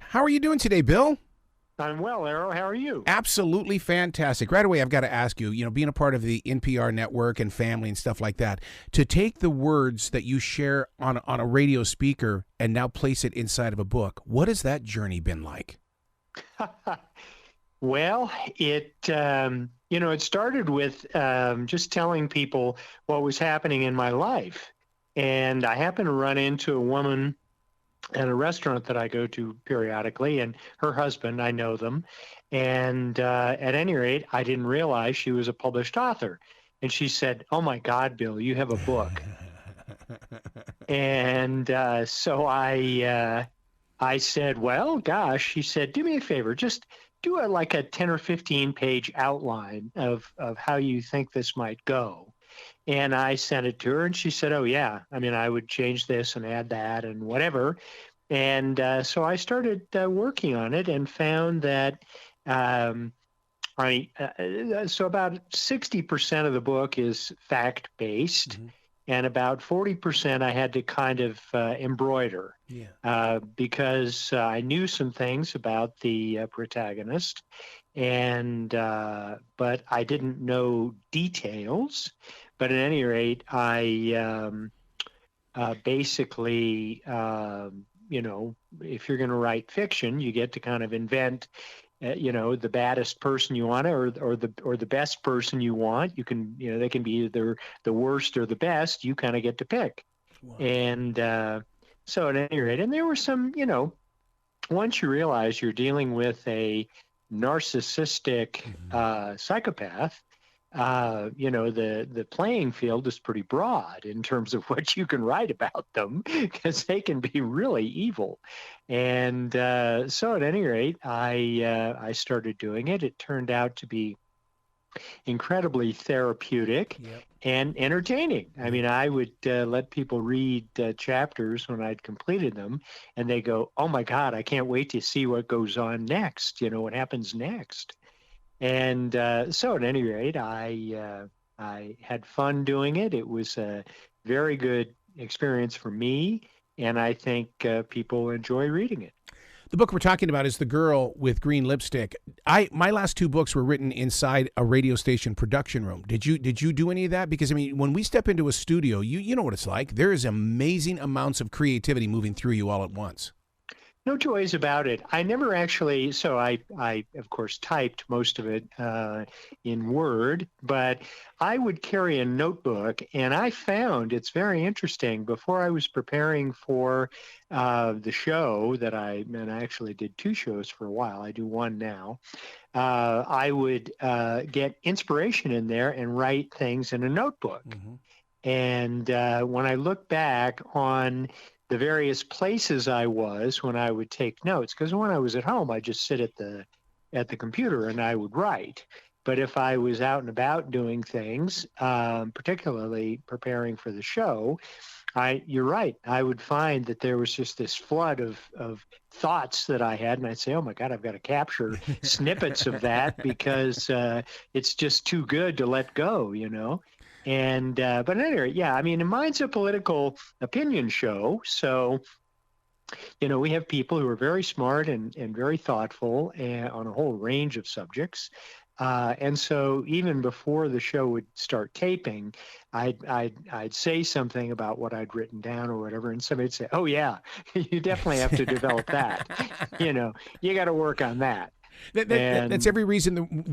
How are you doing today, Bill? I'm well, Arrow. How are you? Absolutely fantastic. Right away, I've got to ask you, being a part of the NPR network and family and stuff like that, to take the words that you share on a radio speaker and now place it inside of a book, what has that journey been like? Well, it started with just telling people what was happening in my life. And I happened to run into a woman at a restaurant that I go to periodically, and her husband, I know them. And at any rate, I didn't realize she was a published author. And she said, "Oh my God, Bill, you have a book." And I said, "Well, gosh," she said, "do me a favor, just do like a 10 or 15 page outline of how you think this might go." And I sent it to her, and she said, "Oh, yeah. I mean, I would change this and add that and whatever." And so I started working on it and found that um, so about 60% of the book is fact based, Mhm. and about 40% I had to kind of embroider Yeah. because I knew some things about the protagonist, and but I didn't know details. But at any rate, I basically, if you're going to write fiction, you get to kind of invent the baddest person you want, or the best person you want. You can, they can be either the worst or the best. You kind of get to pick. Wow. And so at any rate, and there were some, once you realize you're dealing with a narcissistic Mhm. psychopath, the playing field is pretty broad in terms of what you can write about them, because they can be really evil. And so at any rate, I started doing it. It turned out to be incredibly therapeutic Yep. and entertaining. I Yep. mean, I would let people read chapters when I'd completed them, and they go, "Oh my God, I can't wait to see what goes on next, what happens next." And so at any rate, I had fun doing it. It was a very good experience for me, and I think people enjoy reading it. The book we're talking about is The Girl with Green Lipstick. My last two books were written inside a radio station production room. Did you do any of that? Because I mean, when we step into a studio, you know what it's like. There is amazing amounts of creativity moving through you all at once. No two ways about it. I never actually, so I of course typed most of it in Word, but I would carry a notebook, and I found it's very interesting. Before I was preparing for the show and I actually did two shows for a while. I do one now. I would get inspiration in there and write things in a notebook. Mm-hmm. And when I look back on the various places I was when I would take notes, because when I was at home, I just sit at the computer and I would write. But if I was out and about doing things, particularly preparing for the show, you're right. I would find that there was just this flood of thoughts that I had, and I'd say, "Oh my God, I've got to capture snippets of that because it's just too good to let go." And but anyway, yeah, I mean, mine's a political opinion show, so we have people who are very smart and very thoughtful on a whole range of subjects. And so even before the show would start taping, I'd say something about what I'd written down or whatever, and somebody'd say, "Oh yeah, you definitely have to develop that. You got to work on that." That's And every reason.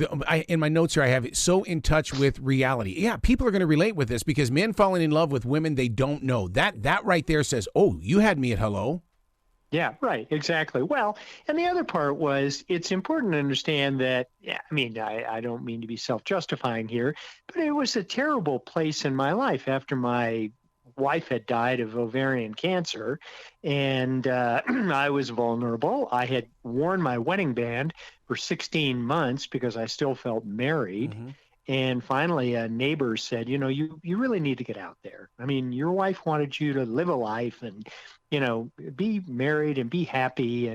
In my notes here, I have it so in touch with reality. Yeah, people are going to relate with this because men falling in love with women they don't know. That right there says, "Oh, you had me at hello." yeah, right, exactly. Well, and the other part was it's important to understand that, yeah, I mean, I don't mean to be self-justifying here, but it was a terrible place in my life after my wife had died of ovarian cancer, and I was vulnerable. I had worn my wedding band for 16 months because I still felt married. Mm-hmm. And finally, a neighbor said, you really need to get out there. I mean, your wife wanted you to live a life and, be married and be happy.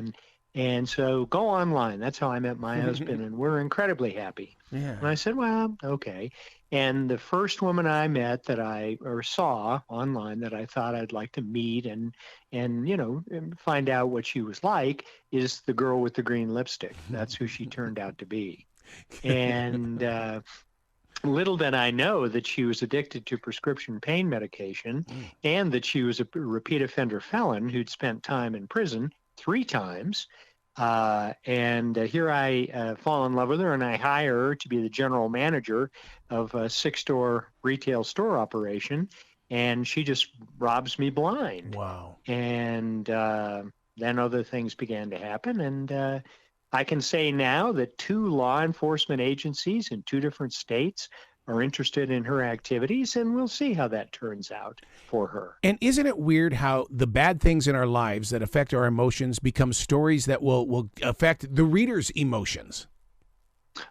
And so go online. That's how I met my husband, and we're incredibly happy. Yeah. And I said, well, okay. And the first woman I met that or saw online that I thought I'd like to meet and and find out what she was like is the girl with the green lipstick. That's who she turned out to be. And little did I know that she was addicted to prescription pain medication and that she was a repeat offender felon who'd spent time in prison 3 times. And here I fall in love with her, and I hire her to be the general manager of a 6-store retail store operation. And she just robs me blind. Wow. And then other things began to happen. And I can say now that 2 law enforcement agencies in 2 different states are interested in her activities, and we'll see how that turns out for her. And isn't it weird how the bad things in our lives that affect our emotions become stories that will affect the reader's emotions?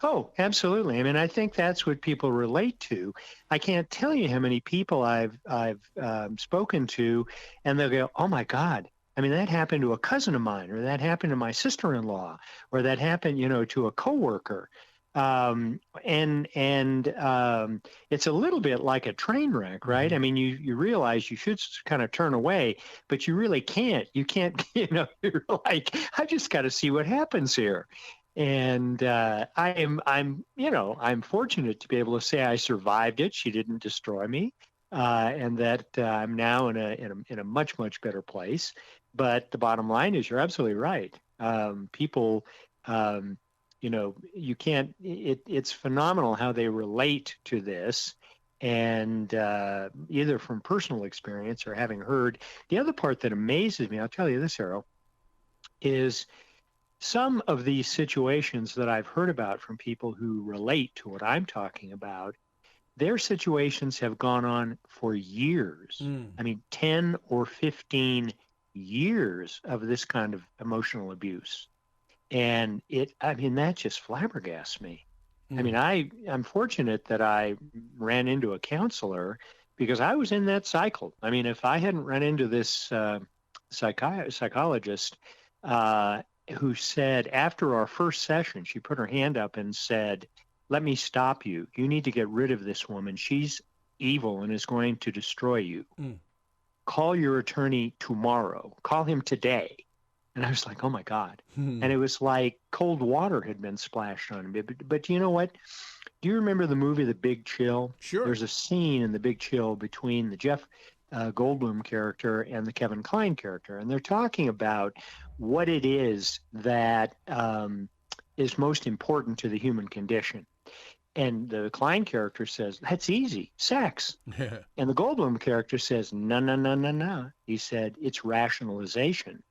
Oh, absolutely. I mean, I think that's what people relate to. I can't tell you how many people I've spoken to, and they'll go, "Oh my God, I mean, that happened to a cousin of mine, or that happened to my sister-in-law, or that happened, to a coworker." And it's a little bit like a train wreck, right? I mean, you realize you should kind of turn away, but you really can't. You can't, you're like, I just got to see what happens here. And I'm fortunate to be able to say I survived it. She didn't destroy me, and that I'm now in a much, much better place. But the bottom line is, you're absolutely right. People, you can't. It's phenomenal how they relate to this, and either from personal experience or having heard. The other part that amazes me, I'll tell you this, Errol, is some of these situations that I've heard about from people who relate to what I'm talking about, their situations have gone on for years. I mean, 10 or 15 years of this kind of emotional abuse. And that just flabbergasts me. I mean, I'm fortunate that I ran into a counselor because I was in that cycle. I mean, if I hadn't run into this psychologist, who said after our first session, she put her hand up and said, "Let me stop you. You need to get rid of this woman. She's evil and is going to destroy you. Call your attorney tomorrow. Call him today." And I was like, oh my God. And it was like cold water had been splashed on me. But you know what? Do you remember the movie The Big Chill? Sure. There's a scene in The Big Chill between the Jeff Goldblum character and the Kevin Kline character. And they're talking about what it is that is most important to the human condition. And the Kline character says, "That's easy, sex." And the Goldblum character says, "No, no, no, no, no." He said, "It's rationalization."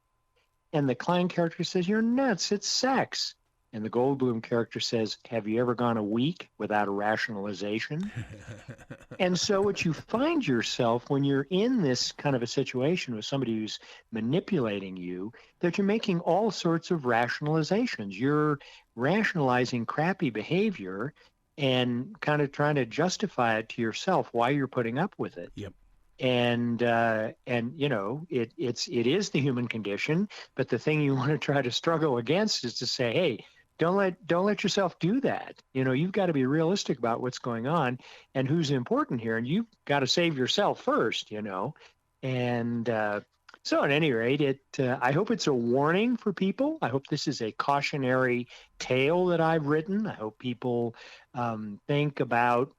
And the Kline character says, "You're nuts, it's sex." And the Goldblum character says, "Have you ever gone a week without a rationalization?" And so what you find yourself when you're in this kind of a situation with somebody who's manipulating you, that you're making all sorts of rationalizations. You're rationalizing crappy behavior and kind of trying to justify it to yourself why you're putting up with it. Yep. And it is the human condition, but the thing you want to try to struggle against is to say, hey, don't let yourself do that. You've got to be realistic about what's going on and who's important here, and you've got to save yourself first. And so at any rate, I hope it's a warning for people. I hope this is a cautionary tale that I've written. I hope people think about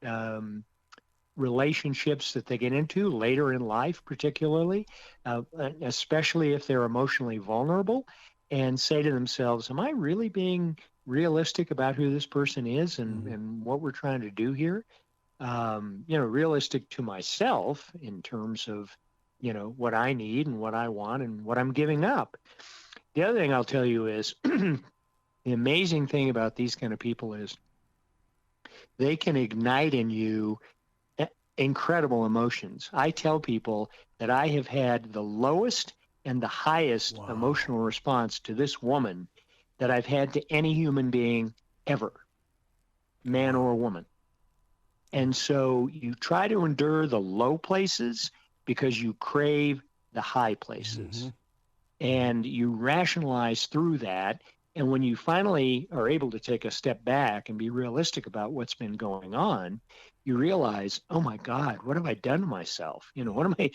relationships that they get into later in life, particularly, especially if they're emotionally vulnerable, and say to themselves, am I really being realistic about who this person is and what we're trying to do here? Realistic to myself in terms of, what I need and what I want and what I'm giving up. The other thing I'll tell you is the amazing thing about these kind of people is they can ignite in you incredible emotions. I tell people that I have had the lowest and the highest emotional response to this woman that I've had to any human being ever, man or woman. And so you try to endure the low places because you crave the high places. and you rationalize through that. And when you finally are able to take a step back and be realistic about what's been going on, you realize, oh my God, what have I done to myself? What am I,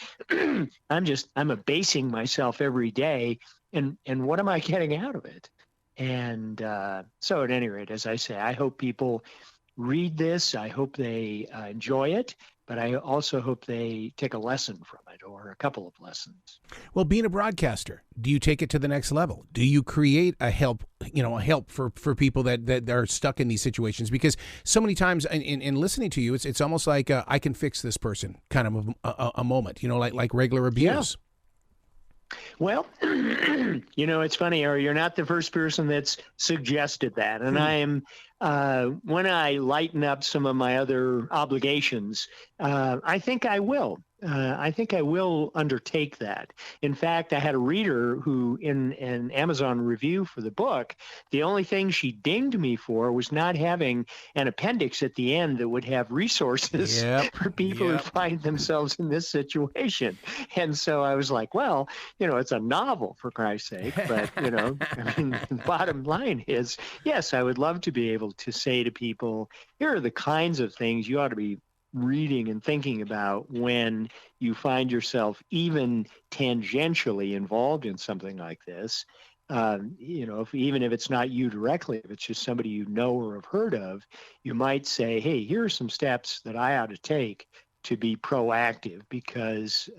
I'm abasing myself every day. And what am I getting out of it? And so at any rate, as I say, I hope people read this. I hope they enjoy it, but I also hope they take a lesson from it, or a couple of lessons. Well, being a broadcaster, do you take it to the next level? Do you create a help for people that are stuck in these situations? Because so many times in listening to you, it's almost like I can fix this person kind of a moment, like regular abuse. Yeah. Well, it's funny, or you're not the first person that's suggested that. And I am, when I lighten up some of my other obligations, I think I will. I think I will undertake that. In fact, I had a reader who, in an Amazon review for the book, the only thing she dinged me for was not having an appendix at the end that would have resources for people who find themselves in this situation. And so I was like, well, it's a novel, for Christ's sake. But, the bottom line is, yes, I would love to be able to say to people, here are the kinds of things you ought to be reading and thinking about when you find yourself even tangentially involved in something like this. Even if it's not you directly, if it's just somebody you know or have heard of, you might say, hey, here are some steps that I ought to take to be proactive, because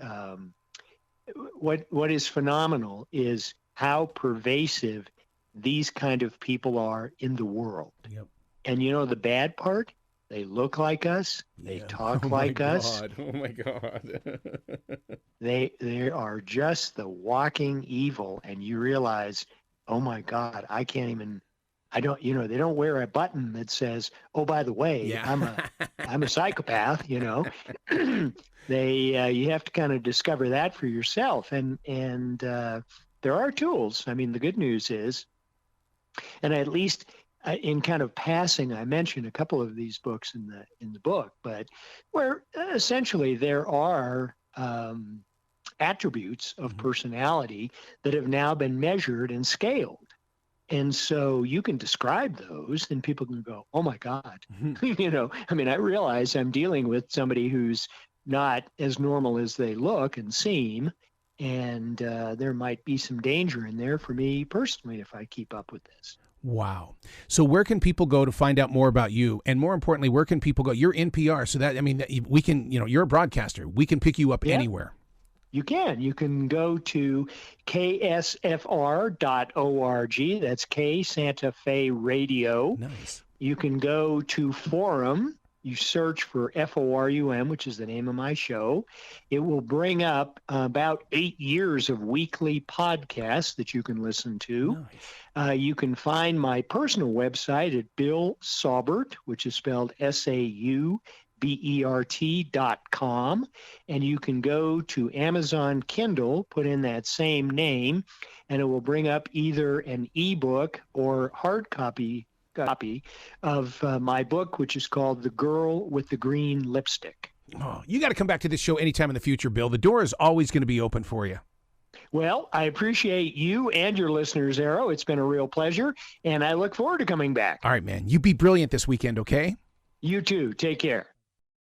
what is phenomenal is how pervasive these kind of people are in the world. Yep. And the bad part? They look like us. They talk like us. Oh my God. They are just the walking evil. And you realize, oh my God, they don't wear a button that says, oh, by the way, I'm a psychopath, you have to kind of discover that for yourself. And there are tools. I mean, the good news is, and at least in kind of passing, I mentioned a couple of these books in the book, but where essentially there are attributes of personality that have now been measured and scaled. And so you can describe those and people can go, oh my God, I realize I'm dealing with somebody who's not as normal as they look and seem. And there might be some danger in there for me personally if I keep up with this. Wow. So where can people go to find out more about you? And more importantly, where can people go? You're NPR. So we can, you're a broadcaster. We can pick you up anywhere. You can. You can go to ksfr.org. That's K Santa Fe Radio. Nice. You can go to Forum. You search for FORUM, which is the name of my show. It will bring up about 8 years of weekly podcasts that you can listen to. Nice. You can find my personal website at Bill Saubert, which is spelled SAUBERT.com. And you can go to Amazon Kindle, put in that same name, and it will bring up either an ebook or hard copy of my book, which is called The Girl with the Green Lipstick. Oh, you got to come back to this show anytime in the future, Bill. The door is always going to be open for you. Well, I appreciate you and your listeners, Arrow. It's been a real pleasure, and I look forward to coming back. All right, man. You be brilliant this weekend, okay? You too. Take care.